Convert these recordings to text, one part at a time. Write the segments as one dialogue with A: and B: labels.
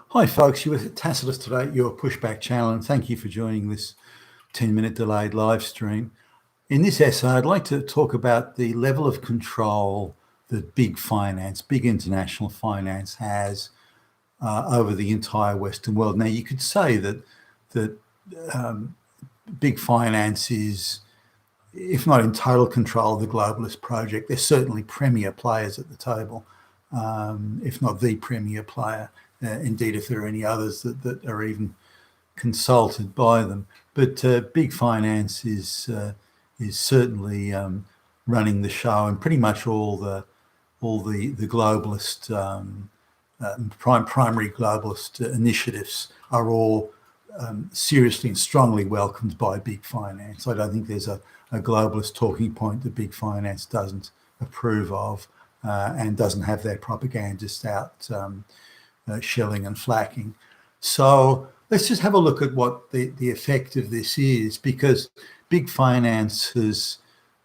A: Hi, folks. You were Tacitus today at your Pushback channel, and thank you for joining this 10-minute delayed live stream. In this essay, I'd like to talk about the level of control that big finance, big international finance has over the entire Western world. Now, you could say that big finance is, if not in total control of the globalist project, they're certainly premier players at the table, if not the premier player. Indeed, if there are any others that are even consulted by them. But big finance is certainly running the show, and pretty much all the globalist primary globalist initiatives are all seriously and strongly welcomed by big finance. I don't think there's a globalist talking point that big finance doesn't approve of and doesn't have their propagandists out shelling and flacking. So let's just have a look at what the effect of this is, because big finance has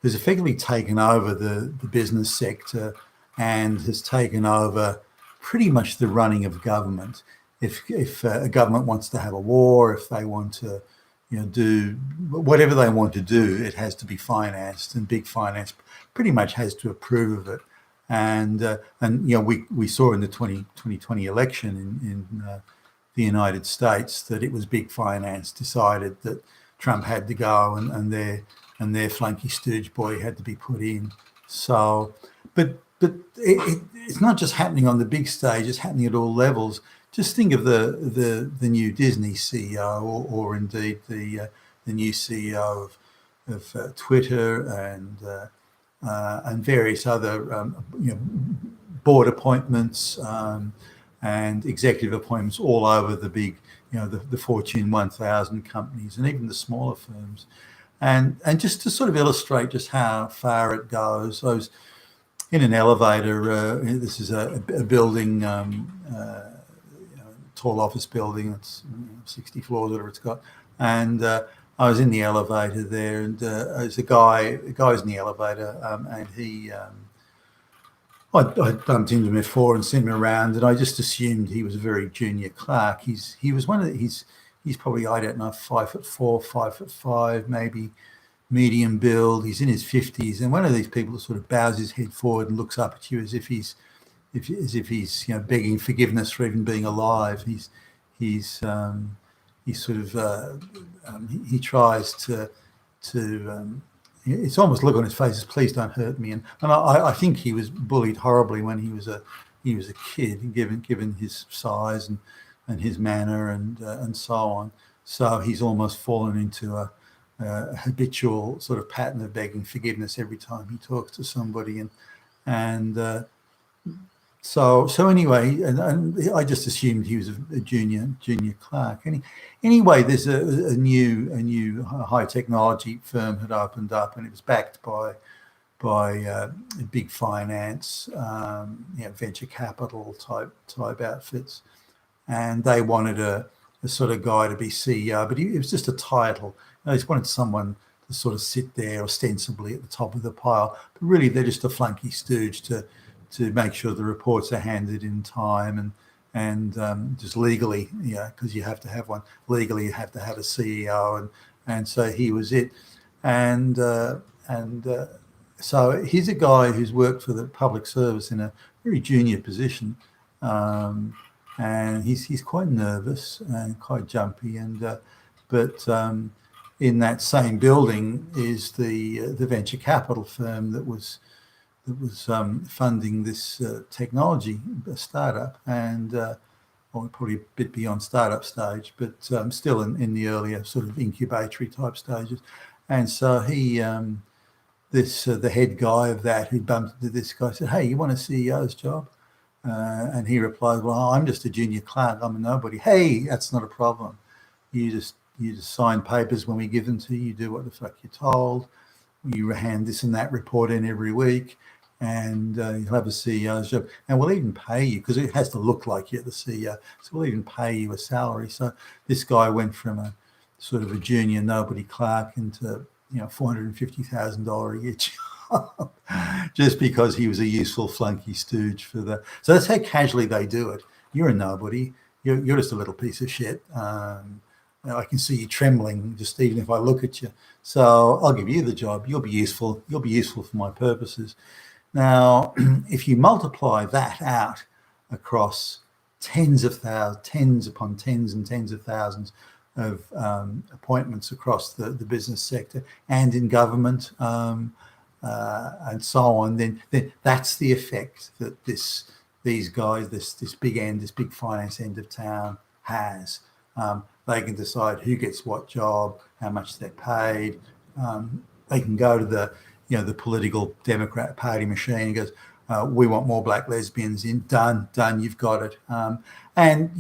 A: effectively taken over the business sector and has taken over pretty much the running of government. If a government wants to have a war, if they want to do whatever they want to do, it has to be financed, and big finance pretty much has to approve of it. And we saw in the 2020 election in the United States that it was big finance decided that Trump had to go, and their flunky stooge boy had to be put in. So, but it's not just happening on the big stage; it's happening at all levels. Just think of the new Disney CEO, or indeed the new CEO of Twitter and various other board appointments and executive appointments all over the big, the Fortune 1000 companies and even the smaller firms. And just to sort of illustrate just how far it goes, I was in an elevator. This is a building, tall office building. It's 60 floors, whatever it's got. And I was in the elevator there, and there's a guy was in the elevator, and he, I bumped into him before and seen him around, and I just assumed he was a very junior clerk. He was one of the, he's probably, I don't know, 5'4", 5'5", maybe medium build. He's in his 50s, and one of these people that sort of bows his head forward and looks up at you as if he's begging forgiveness for even being alive. He sort of he tries to it's almost look on his face as please don't hurt me, and I think he was bullied horribly when he was a kid, given his size and his manner and so on. So he's almost fallen into a habitual sort of pattern of begging forgiveness every time he talks to somebody, and so anyway, and I just assumed he was a junior clerk. Anyway, there's a new high technology firm had opened up, and it was backed by big finance, venture capital type outfits, and they wanted a sort of guy to be CEO, but it was just a title. They just wanted someone to sort of sit there ostensibly at the top of the pile, but really they're just a flunky stooge to make sure the reports are handed in time and just legally, because you have to have one. Legally, you have to have a CEO, and so he was it. And so he's a guy who's worked for the public service in a very junior position, and he's quite nervous and quite jumpy. But in that same building is the venture capital firm that was funding this technology startup, and or probably a bit beyond startup stage, but still in the earlier sort of incubatory type stages. And so he, the head guy of that who bumped into this guy said, "Hey, you want a CEO's job?" And he replied, "Well, I'm just a junior clerk. I'm a nobody." "Hey, that's not a problem. You just sign papers when we give them to you. You do what the fuck you're told. You hand this and that report in every week, and you'll have a CEO's job, and we'll even pay you, because it has to look like you're the CEO. So we'll even pay you a salary." So this guy went from a sort of a junior nobody clerk into $450,000 a year job, just because he was a useful flunky stooge for the. So that's how casually they do it. You're a nobody. you're just a little piece of shit. I can see you trembling just even if I look at you. So I'll give you the job. You'll be useful. You'll be useful for my purposes. Now, if you multiply that out across tens upon tens and tens of thousands of appointments across the business sector and in government and so on, then that's the effect that these guys, this big finance end of town has. They can decide who gets what job, how much they're paid. They can go to the political Democrat Party machine and goes, we want more black lesbians in. Done, you've got it. And,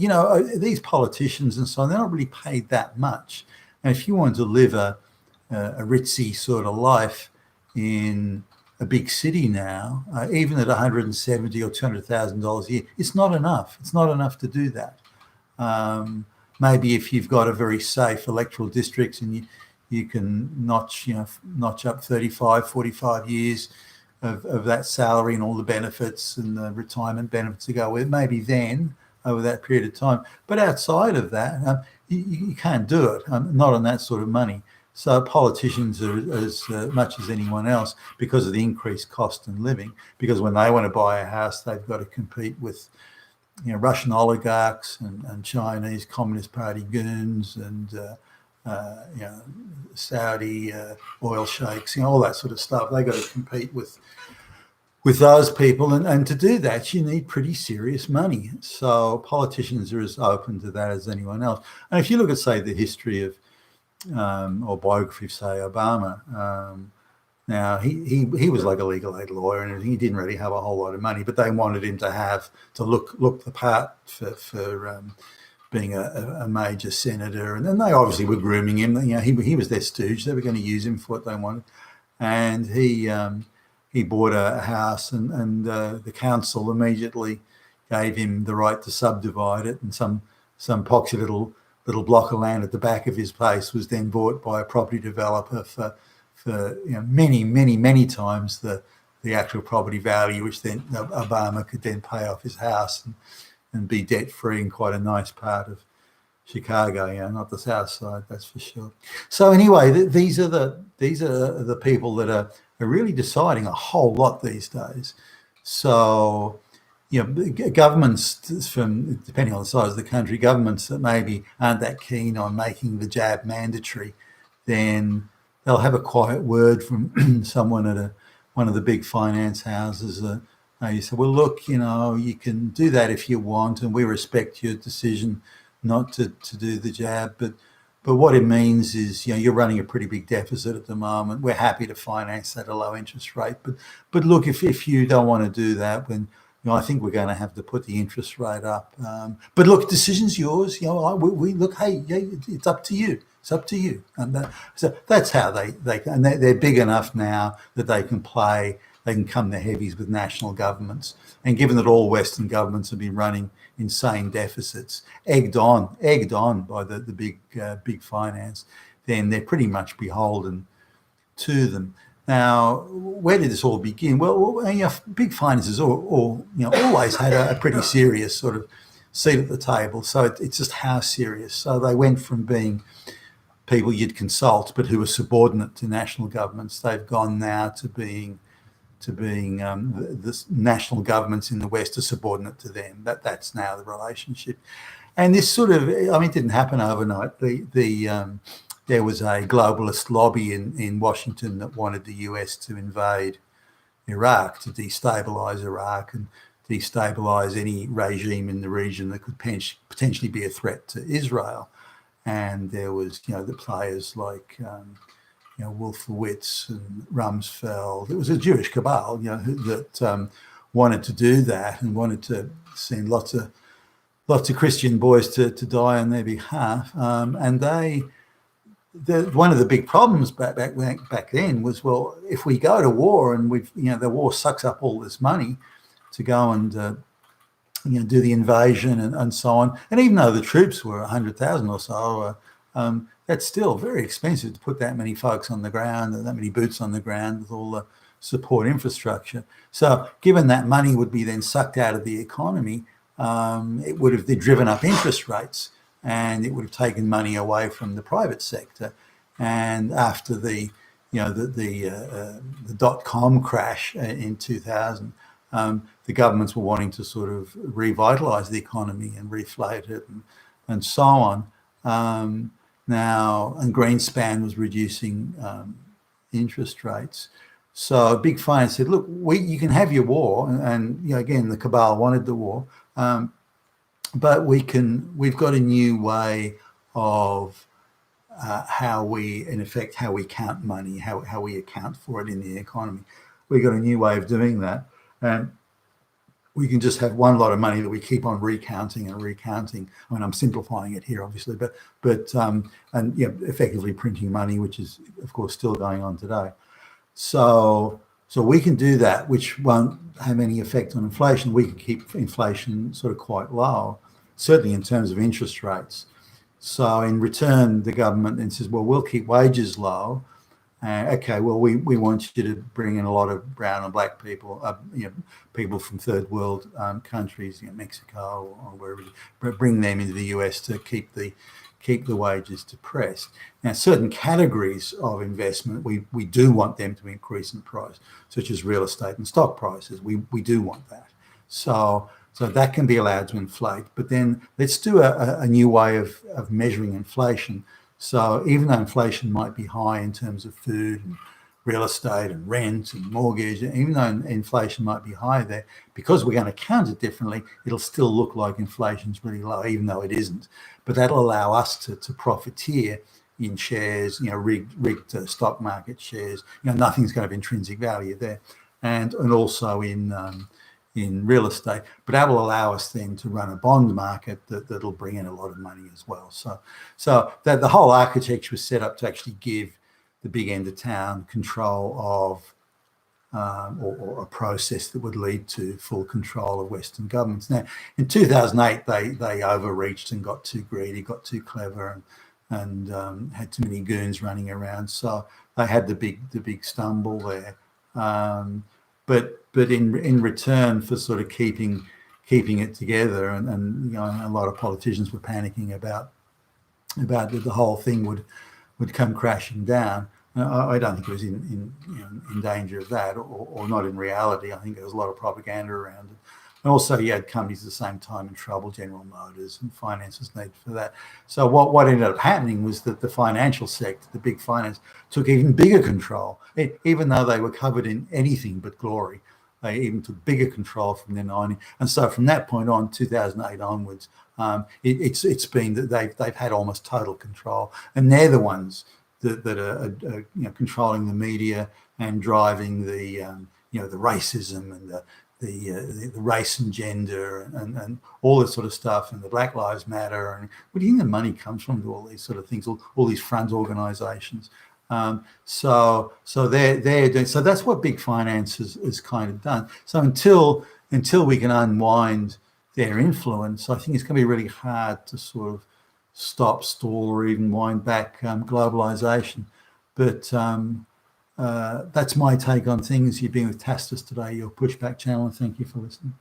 A: these politicians and so on, they're not really paid that much. And if you want to live a ritzy sort of life in a big city now, even at $170,000 or $200,000 a year, it's not enough. It's not enough to do that. Maybe if you've got a very safe electoral district and you can notch up 35, 45 years of that salary and all the benefits and the retirement benefits to go with, maybe then over that period of time. But outside of that, you can't do it, not on that sort of money. So politicians are as much as anyone else, because of the increased cost in living, because when they want to buy a house, they've got to compete with Russian oligarchs and Chinese Communist Party goons and Saudi oil sheikhs, all that sort of stuff. They got to compete with those people, and to do that, you need pretty serious money. So politicians are as open to that as anyone else. And if you look at, say, the history of or biography of, say, Obama. Now, he was like a legal aid lawyer and he didn't really have a whole lot of money, but they wanted him to look the part for being a major senator. And then they obviously were grooming him. He was their stooge. They were going to use him for what they wanted. And he bought a house and the council immediately gave him the right to subdivide it, and some poxy little block of land at the back of his place was then bought by a property developer for many times the actual property value, which then Obama could then pay off his house and be debt free in quite a nice part of Chicago, not the South Side, that's for sure. So anyway, these are the people that are really deciding a whole lot these days. So governments, depending on the size of the country, governments that maybe aren't that keen on making the jab mandatory, then they'll have a quiet word from someone at one of the big finance houses. You say, well, look, you can do that if you want, and we respect your decision not to do the jab, but what it means is, you're running a pretty big deficit at the moment. We're happy to finance that at a low interest rate, but look, if you don't want to do that, then I think we're going to have to put the interest rate up. But look, decision's yours. We look. Hey, it's up to you. It's up to you. And so that's how they're big enough now that they can play. They can come to heavies with national governments. And given that all Western governments have been running insane deficits, egged on by the big finance, then they're pretty much beholden to them. Now, where did this all begin? Well, big finance has always had a pretty serious sort of seat at the table. So it's just how serious. So they went from being people you'd consult, but who were subordinate to national governments. They've gone now to being the national governments in the West are subordinate to them. That's now the relationship. And this sort of, it didn't happen overnight. There was a globalist lobby in Washington that wanted the US to invade Iraq, to destabilize Iraq and destabilize any regime in the region that could potentially be a threat to Israel. And there was, the players like, Wolfowitz and Rumsfeld. It was a Jewish cabal, that wanted to do that and wanted to send lots of Christian boys to die on their behalf. And one of the big problems back then was, well, if we go to war and the war sucks up all this money to go and do the invasion and so on, and even though the troops were 100,000 or so, that's still very expensive to put that many folks on the ground and that many boots on the ground with all the support infrastructure. So given that money would be then sucked out of the economy, it would have driven up interest rates, and it would have taken money away from the private sector. And after the dot-com crash in 2000, the governments were wanting to sort of revitalise the economy and reflate it and so on. And Greenspan was reducing interest rates. So Big Finance said, look, you can have your war. And again, the cabal wanted the war. But we've got a new way of how we count money, how we account for it in the economy. We've got a new way of doing that. And we can just have one lot of money that we keep on recounting and recounting. I mean, I'm simplifying it here, obviously, but effectively printing money, which is, of course, still going on today. So we can do that, which won't have any effect on inflation. We can keep inflation sort of quite low, certainly in terms of interest rates. So in return, the government then says, well, we'll keep wages low. Okay, well, we want you to bring in a lot of brown and black people, people from third world countries, Mexico or wherever, bring them into the US to keep the wages depressed. Now, certain categories of investment, we do want them to increase in price, such as real estate and stock prices. We do want that. So that can be allowed to inflate. But then let's do a new way of measuring inflation. So even though inflation might be high in terms of food and real estate and rent and mortgage, even though inflation might be high there, because we're going to count it differently, it'll still look like inflation's really low, even though it isn't. But that'll allow us to profiteer in shares, rigged stock market shares. Nothing's going to have intrinsic value there, and also in real estate, but that will allow us then to run a bond market that'll bring in a lot of money as well. So that the whole architecture was set up to actually give the big end of town control of or a process that would lead to full control of Western governments. Now, in 2008, they overreached and got too greedy, got too clever, and had too many goons running around. So they had the big stumble there. But in return for sort of keeping it together, and a lot of politicians were panicking about that the whole thing would come crashing down. I don't think it was in danger of that, or not in reality. I think there was a lot of propaganda around it. And also, you had companies at the same time in trouble, General Motors, and finance was needed for that. So what ended up happening was that the financial sector, the big finance, took even bigger control. Even though they were covered in anything but glory, they even took bigger control from the 90s. And so from that point on, 2008 onwards, it's been that they've had almost total control, and they're the ones that are controlling the media and driving the racism and the race and gender and all this sort of stuff, and the Black Lives Matter. And where do you think the money comes from to all these sort of things, all these front organisations? So they're doing. So that's what big finance has kind of done. So until we can unwind their influence, I think it's going to be really hard to sort of stop, stall, or even wind back globalization. But that's my take on things. You've been with Tastus today, your Pushback channel, and thank you for listening.